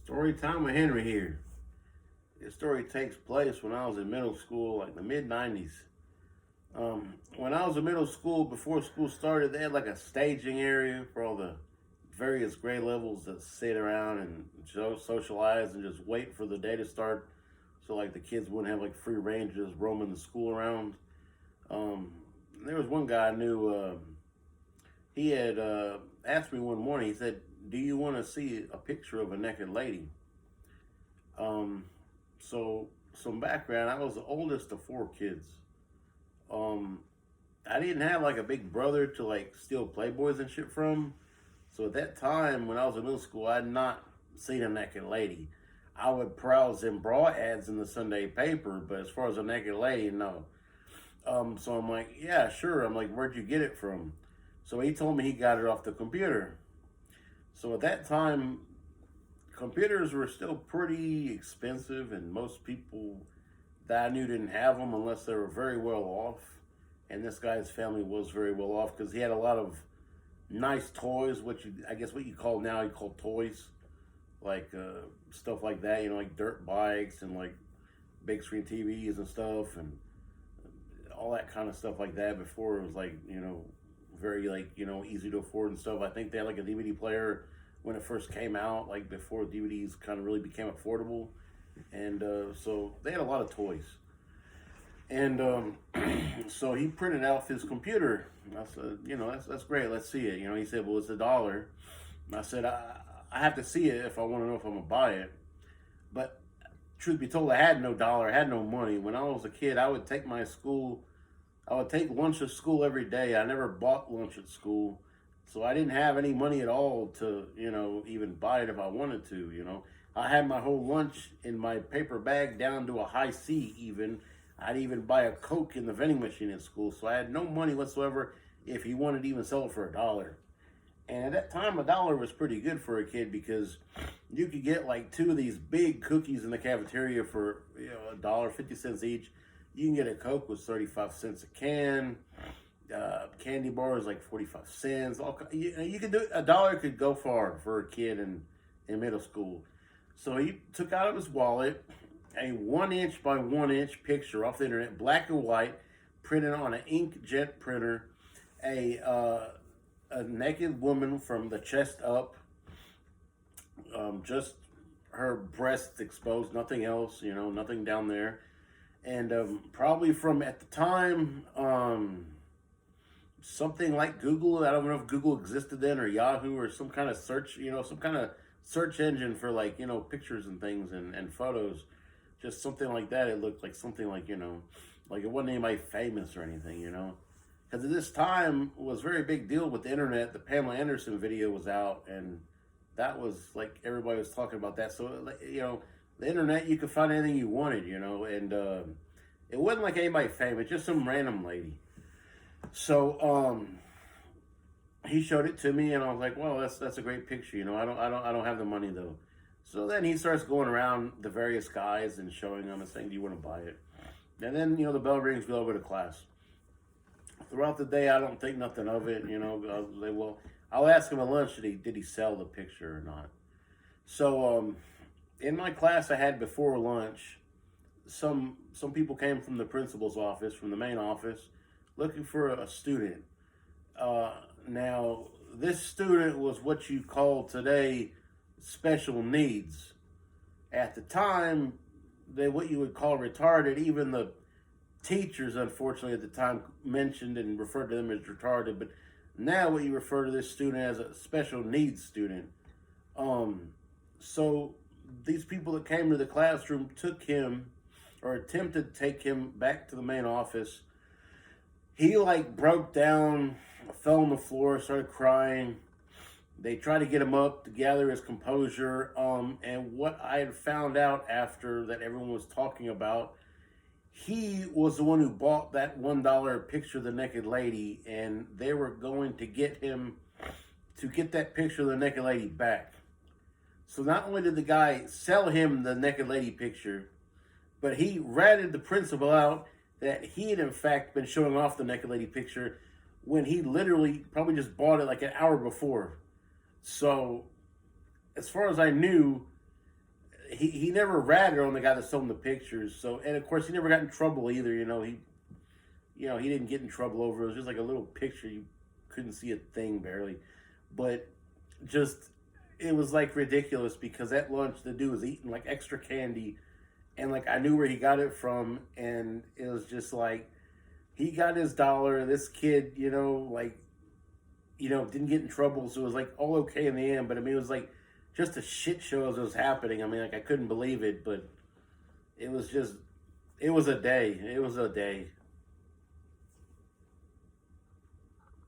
Story time with Henry here. This story takes place when I was in middle school, like the mid 90s. When I was in middle school, before school started, they had like a staging area for all the various grade levels to sit around and socialize and just wait for the day to start. So like the kids wouldn't have like free range just roaming the school around. Um, there was one guy I knew. He had asked me one morning. He said, "Do you want to see a picture of a naked lady?" Um, so some background. I was the oldest of four kids. Um, I didn't have like a big brother to like steal Playboys and shit from. So at that time, when I was in middle school, I had not seen a naked lady. I would browse in bra ads in the Sunday paper, but as far as a naked lady, no. So I'm like, yeah, sure. I'm like, where'd you get it from? So he told me he got it off the computer. So at that time, computers were still pretty expensive, and most people that I knew didn't have them unless they were very well off. And this guy's family was very well off because he had a lot of nice toys, which I guess what you call now you call toys, like stuff like that. You know, like dirt bikes and like big screen TVs and stuff, and all that kind of stuff like that. Before it was like very like easy to afford and stuff. I think they had like a DVD player when it first came out, like before DVDs kind of really became affordable, and so they had a lot of toys. And so he printed out his computer. And I said, that's great. Let's see it. He said, well, it's $1. And I said, I have to see it if I want to know if I'm gonna buy it. But truth be told, I had no dollar. I had no money. When I was a kid, I would take lunch at school every day. I never bought lunch at school. So I didn't have any money at all to, even buy it if I wanted to. I had my whole lunch in my paper bag down to a high C even. I'd even buy a Coke in the vending machine at school. So I had no money whatsoever if he wanted to even sell it for $1. And at that time, $1 was pretty good for a kid because you could get like two of these big cookies in the cafeteria for $1.50 each. You can get a Coke with 35 cents a can. Candy bars like 45 cents. You could do $1 could go far for a kid in middle school. So he took out of his wallet a 1-inch by 1-inch picture off the internet, black and white, printed on an inkjet printer, a naked woman from the chest up, just her breasts exposed, nothing else, nothing down there. And probably from at the time, something like Google. I don't know if Google existed then, or Yahoo, or some kind of search, some kind of search engine for like, pictures and things and photos. Just something like that. It looked like something like, like it wasn't anybody famous or anything, Because at this time it was a very big deal with the internet. The Pamela Anderson video was out, and that was like everybody was talking about that. So, the internet, you could find anything you wanted, and it wasn't like anybody famous, just some random lady. So he showed it to me, and I was like, well, that's a great picture, I don't have the money though. So then he starts going around the various guys and showing them and saying, do you want to buy it? And then, the bell rings, we all go to class. Throughout the day, I don't think nothing of it, I'll ask him at lunch, did he sell the picture or not? So in my class I had before lunch, some people came from the principal's office, from the main office, looking for a student. Now, this student was what you call today special needs. At the time, what you would call retarded. Even the teachers, unfortunately, at the time mentioned and referred to them as retarded. But now, what you refer to this student as a special needs student. So these people that came to the classroom took him, or attempted to take him back to the main office. He like broke down, fell on the floor, started crying. They tried to get him up to gather his composure. And what I had found out after that everyone was talking about, he was the one who bought that $1 picture of the naked lady, and they were going to get him to get that picture of the naked lady back. So not only did the guy sell him the naked lady picture, but he ratted the principal out that he had in fact been showing off the naked lady picture when he literally probably just bought it like an hour before. So as far as I knew, he never ratted on the guy that sold him the pictures. So, and of course he never got in trouble either. He didn't get in trouble over it. It was just like a little picture. You couldn't see a thing barely, but just it was like ridiculous because at lunch the dude was eating like extra candy, and like I knew where he got it from, and it was just like he got his dollar. This kid, didn't get in trouble, so it was like all okay in the end. But I mean, it was like just a shit show as it was happening. I mean, like I couldn't believe it, but it was a day. It was a day.